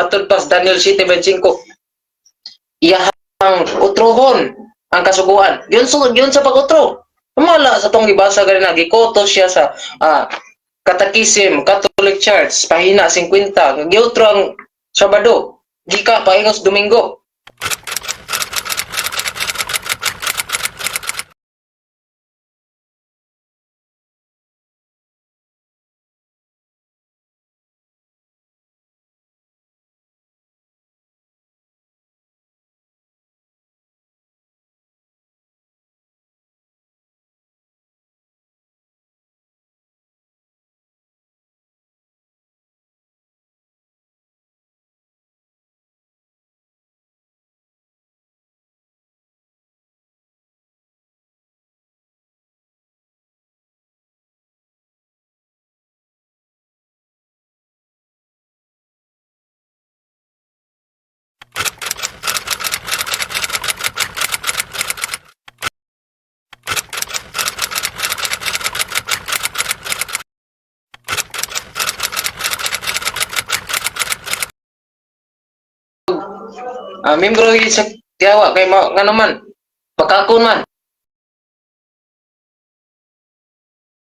Matod pas Daniel City 25. Iyahang utrohon ang kasuguan. Yun sa pag-utro. Mala sa tong gibasa ganina gikotos siya sa Katekism, Catholic Church, pahina 50. Giutro ang Sabado. Gika paingos Domingo. Membro sa tiyawa kay nga naman. Pagkakon man.